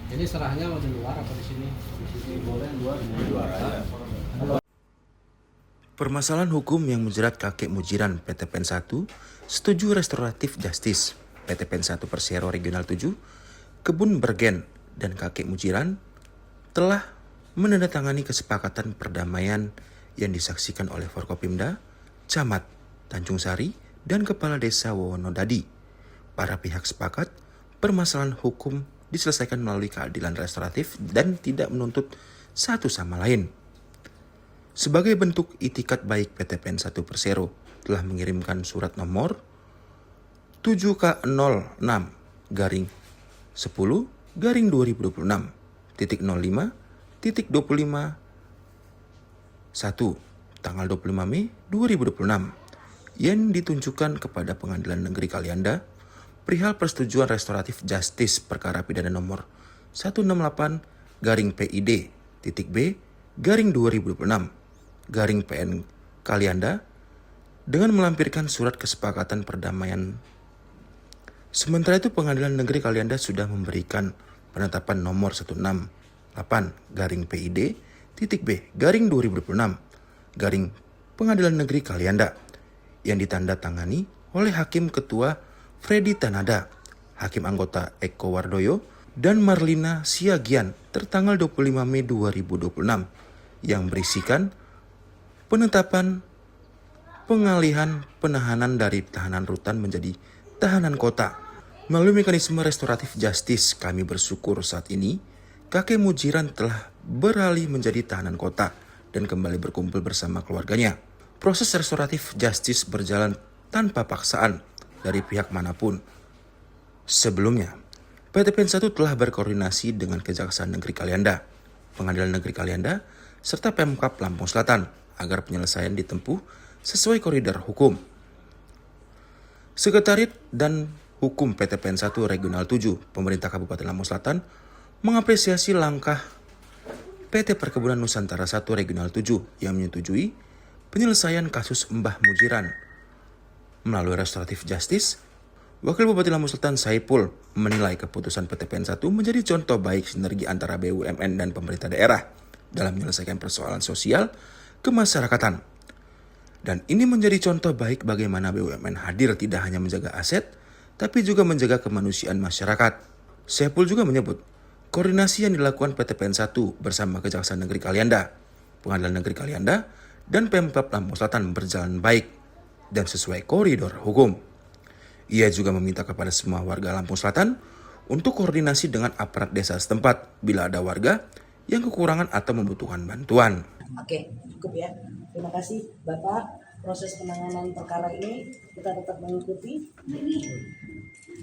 Ini serahnya mau di luar apa di sini? Di sini boleh luar. Di luar aja. Permasalahan hukum yang menjerat kakek Mujiran PT PEN 1 setuju restoratif justice PT PEN 1 Persero Regional 7, Kebun Bergen dan kakek Mujiran telah menandatangani kesepakatan perdamaian yang disaksikan oleh Forkopimda, Camat Tanjung Sari, dan Kepala Desa Wonodadi. Para pihak sepakat permasalahan hukum diselesaikan melalui keadilan restoratif dan tidak menuntut satu sama lain. Sebagai bentuk itikat baik, PT PEN 1 Persero telah mengirimkan surat nomor 7K06 garing 10 garing 2026 titik 05 titik 25 1 tanggal 25 Mei 2026 yang ditunjukkan kepada Pengadilan Negeri Kalianda perihal persetujuan restoratif justice perkara pidana nomor 168 garing PID titik B garing 2026 garing PN Kalianda dengan melampirkan surat kesepakatan perdamaian. Sementara itu Pengadilan Negeri Kalianda sudah memberikan penetapan nomor 168 garing PID titik B garing 2026 garing Pengadilan Negeri Kalianda yang ditandatangani oleh Hakim Ketua Freddy Tanada, Hakim Anggota Eko Wardoyo, dan Marlina Siagian tertanggal 25 Mei 2026 yang berisikan penetapan pengalihan penahanan dari tahanan rutan menjadi tahanan kota. Melalui mekanisme restoratif justice, kami bersyukur saat ini kakek Mujiran telah beralih menjadi tahanan kota dan kembali berkumpul bersama keluarganya. Proses restoratif justice berjalan tanpa paksaan dari pihak manapun. Sebelumnya, PT PEN 1 telah berkoordinasi dengan Kejaksaan Negeri Kalianda, Pengadilan Negeri Kalianda, serta Pemkab Lampung Selatan agar penyelesaian ditempuh sesuai koridor hukum. Sekretariat dan Hukum PT PEN 1 Regional 7 Pemerintah Kabupaten Lampung Selatan mengapresiasi langkah PT Perkebunan Nusantara 1 Regional 7 yang menyetujui penyelesaian kasus Mbah Mujiran melalui restoratif justice. Wakil Bupati Lampung Selatan Saipul menilai keputusan PT PEN 1 menjadi contoh baik sinergi antara BUMN dan pemerintah daerah dalam menyelesaikan persoalan sosial kemasyarakatan. Dan ini menjadi contoh baik bagaimana BUMN hadir tidak hanya menjaga aset, tapi juga menjaga kemanusiaan masyarakat. Saipul juga menyebut, koordinasi yang dilakukan PT PEN 1 bersama Kejaksaan Negeri Kalianda, Pengadilan Negeri Kalianda, dan Pemkab Lampung Selatan berjalan baik dan sesuai koridor hukum. Ia juga meminta kepada semua warga Lampung Selatan untuk koordinasi dengan aparat desa setempat bila ada warga yang kekurangan atau membutuhkan bantuan. Oke, cukup ya. Terima kasih Bapak. Proses penanganan perkara ini kita tetap mengikuti.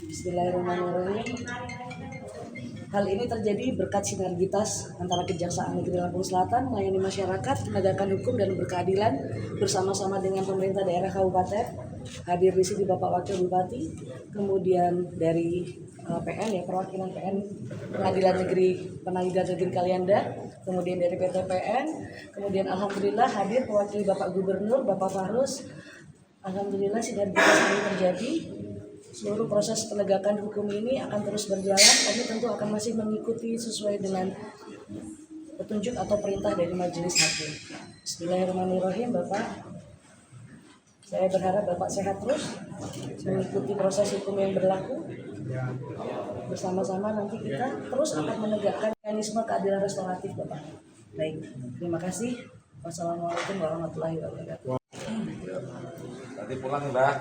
Bismillahirrahmanirrahim. Hal ini terjadi berkat sinergitas antara Kejaksaan Negeri Lampung Selatan melayani masyarakat, penegakan hukum dan berkeadilan bersama-sama dengan pemerintah daerah kabupaten. Hadir di sini Bapak Wakil Bupati, kemudian dari PN ya, perwakilan PN Pengadilan Negeri Kalianda, kemudian dari PT PN, kemudian alhamdulillah hadir mewakili Bapak Gubernur, Bapak Fahrus. Alhamdulillah sinergitas ini terjadi. Seluruh proses penegakan hukum ini akan terus berjalan. Kami tentu akan masih mengikuti sesuai dengan petunjuk atau perintah dari majelis hakim. Bismillahirrahmanirrahim, Bapak. Saya berharap Bapak sehat terus, mengikuti proses hukum yang berlaku. Bersama-sama nanti kita terus akan menegakkan mekanisme keadilan restoratif, Bapak. Baik, terima kasih. Wassalamualaikum warahmatullahi wabarakatuh. Nanti pulang Mbak.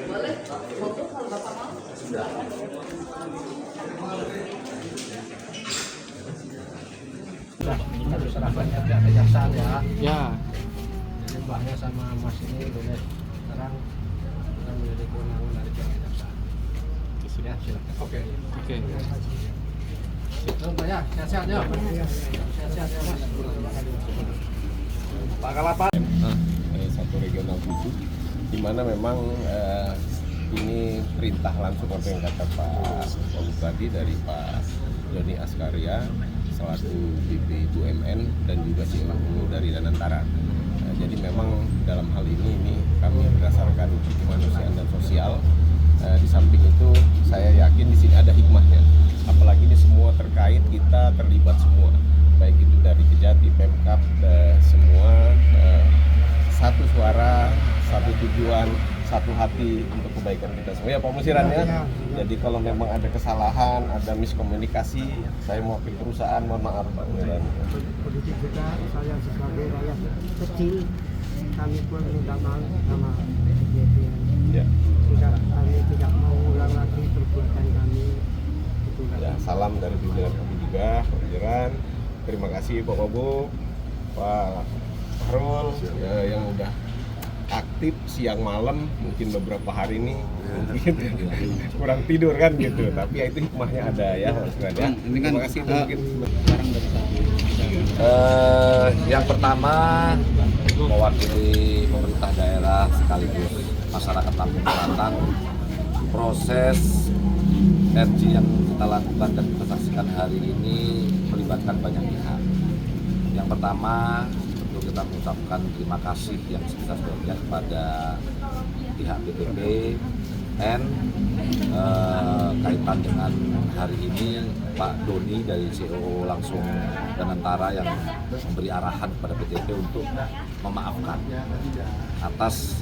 Boleh, foto kalau Bapak mau. Sudah. Kita diserahkan ke pihak kejaksaan ya. Ya. Jadi Mbahnya sama Mas ini boleh sekarang akan menjadi kewenangan dari pihak kejaksaan. Sudah, silakan. Oke. Terus Mbak ya, sehat-sehat ya. Sehat-sehat ya Mas. Pak Kalapan. 1 Regional 7, di mana memang ini perintah langsung apa yang kata Pak Wagub tadi dari Pak Doni Askaria selaku BP BUMN dan juga CEO dari Danantara. Jadi memang dalam hal ini kami berdasarkan uji kemanusiaan dan sosial. Di samping itu saya yakin di sini ada hikmahnya. Apalagi ini semua terkait, kita terlibat semua, baik itu dari Kejati, Pemkab, semua satu suara, satu tujuan, satu hati untuk kebaikan kita semua ya Pak Musiran ya. Jadi kalau memang ada kesalahan, ada miskomunikasi, saya mewakili perusahaan, mohon maaf Pak Musiran. Begitu juga saya sebagai rakyat kecil, kami pun minta maaf sama kejadian. Ya. Kami tidak mau ulang lagi perbuatan kami. Ya, salam dari pimpinan kami juga, Pak Musiran. Terima kasih Pak Bobo, Pak Harul yang udah aktif siang malam, mungkin beberapa hari ini mungkin kurang tidur kan gitu, tapi ya itu hikmahnya ada ya Mas Fred ya. Terima kasih mungkin Yang pertama mewakili pemerintah daerah sekaligus masyarakat Lampung Selatan, proses RG yang kita lakukan dan kita saksikan hari ini melibatkan banyak pihak. Yang pertama tentu kita mengucapkan terima kasih yang sebesar-besarnya kepada pihak BPP dan kaitan dengan hari ini Pak Doni dari CEO langsung Danantara yang memberi arahan kepada BTP untuk memaafkan atas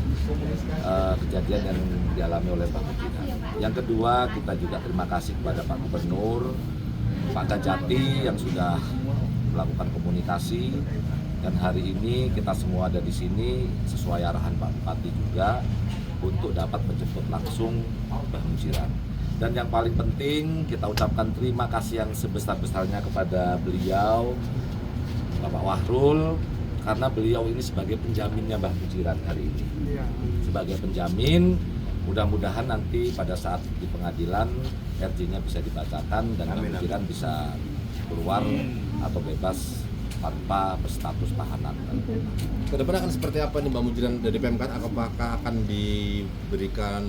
kejadian yang dialami oleh Pak Mujiran. Yang kedua, kita juga terima kasih kepada Pak Gubernur, Pak Kejati yang sudah melakukan komunikasi, dan hari ini kita semua ada di sini sesuai arahan Pak Bupati juga untuk dapat menjemput langsung Mbah Mujiran. Dan yang paling penting kita ucapkan terima kasih yang sebesar-besarnya kepada beliau Bapak Wahrul, karena beliau ini sebagai penjaminnya Mbah Mujiran hari ini. Sebagai penjamin, mudah-mudahan nanti pada saat di pengadilan RJ-nya bisa dibacakan dan Mbah Mujiran bisa keluar atau bebas tanpa berstatus tahanan. Kedepan akan seperti apa nih Mbak Mujiran dari Pemkab? Apakah akan diberikan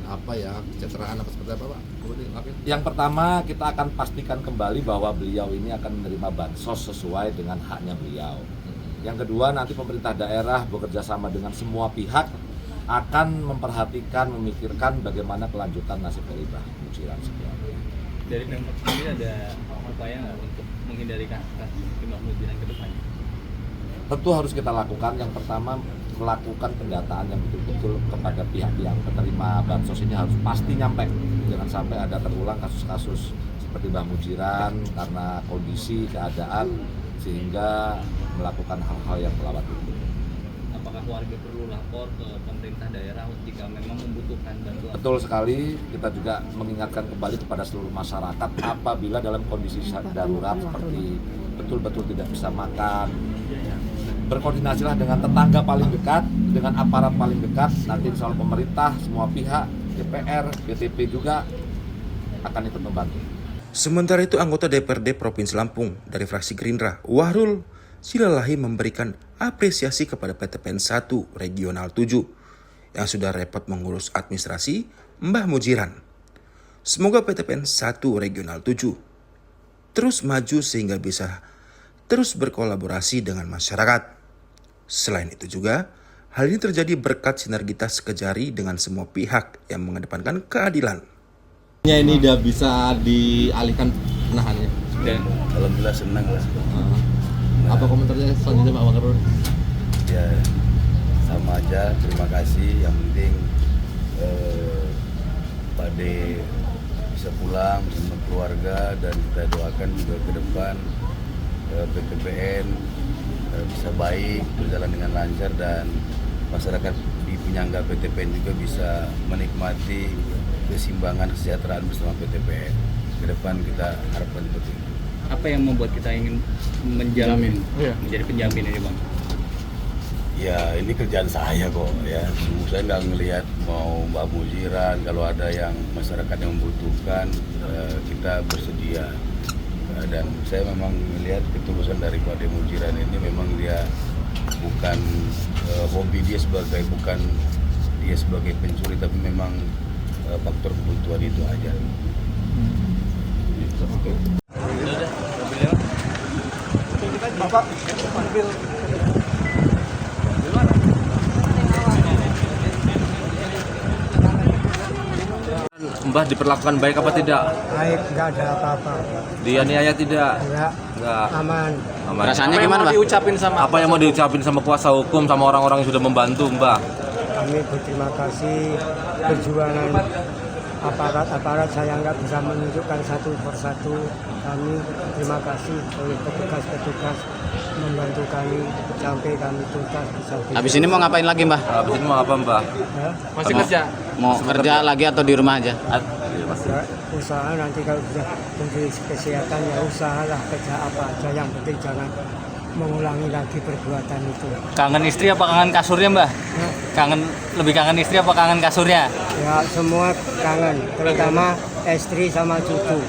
kesejahteraan apa seperti apa Pak? Yang pertama kita akan pastikan kembali bahwa beliau ini akan menerima bansos sesuai dengan haknya beliau. Yang kedua, nanti pemerintah daerah bekerja sama dengan semua pihak akan memperhatikan, memikirkan bagaimana kelanjutan nasib dari Mbah Mujiran sebenarnya. Dari Pemkab sendiri ada upaya nggak untuk menghindari kasus Mbah Mujiran ke depannya? Tentu harus kita lakukan. Yang pertama, melakukan pendataan yang betul-betul kepada pihak yang penerima bansos ini harus pasti nyampe. Jangan sampai ada terulang kasus-kasus seperti Mbah Mujiran karena kondisi, keadaan, sehingga melakukan hal-hal yang melawat hukum. Apakah warga perlu lapor ke pemerintah daerah jika memang membutuhkan bantuan? Betul sekali, kita juga mengingatkan kembali kepada seluruh masyarakat apabila dalam kondisi darurat seperti betul-betul tidak bisa makan, berkoordinasilah dengan tetangga paling dekat, dengan aparat paling dekat, nanti soal pemerintah, semua pihak, DPR, BTP juga akan ikut membantu. Sementara itu, anggota DPRD Provinsi Lampung dari fraksi Gerindra, Wahrul Silalahi memberikan apresiasi kepada PTPN 1 Regional 7 yang sudah repot mengurus administrasi Mbah Mujiran. Semoga PTPN 1 Regional 7 terus maju sehingga bisa terus berkolaborasi dengan masyarakat. Selain itu juga, hal ini terjadi berkat sinergitas Kejari dengan semua pihak yang mengedepankan keadilan. Ini udah bisa dialihkan penahannya. Alhamdulillah senang lah. Apa komentarnya selanjutnya Pak Wahrul? Ya sama aja, terima kasih. Yang penting Pak D bisa pulang bersama keluarga dan kita doakan juga ke depan PTPN bisa baik, berjalan dengan lancar dan masyarakat di penyangga PTPN juga bisa menikmati keseimbangan kesejahteraan bersama PTPN. Ke depan kita harapkan seperti itu. Apa yang membuat kita ingin menjamin menjadi penjamin ini Bang? Ya ini kerjaan saya kok ya. Saya nggak ngelihat mau Mbah Mujiran, kalau ada yang masyarakat yang membutuhkan kita bersedia. Dan saya memang melihat ketulusan dari Pak Mujiran ini memang dia bukan hobi dia bukan dia sebagai pencuri, tapi memang faktor kebutuhan itu aja. Bapak ambil Mbah diperlakukan baik apa tidak? Baik, nggak ada apa-apa. Dianiaya tidak? Enggak, aman. Aman. Rasanya gimana, Mbah? Apa yang mau diucapin sama kuasa hukum, sama orang-orang yang sudah membantu, Mbah? Kami berterima kasih perjuangan aparat saya nggak bisa menunjukkan satu persatu. Kami terima kasih oleh petugas-petugas membantu kami sampai kami tuntas bisa. Habis ini mau ngapain lagi, Mbah? Habis ini mau apa, Mbah? Ya, Masih kerja? Mau kerja lagi atau di rumah aja? ya, usaha nanti kalau sudah menteri kesehatan ya usahalah kerja apa aja, yang penting jangan mengulangi lagi perbuatan itu. Kangen istri apa kangen kasurnya, Mbah? Lebih kangen istri apa kangen kasurnya? Ya semua kangen, terutama istri sama cucu.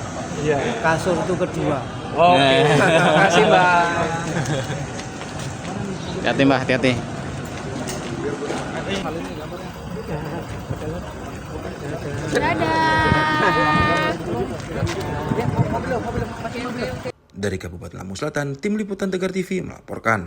Iya. Kasur itu kedua. Oke. Terima kasih, Mbah. Hati-hati, Mbah, hati-hati. Dari Kabupaten Lampung Selatan, Tim Liputan Tegar TV melaporkan.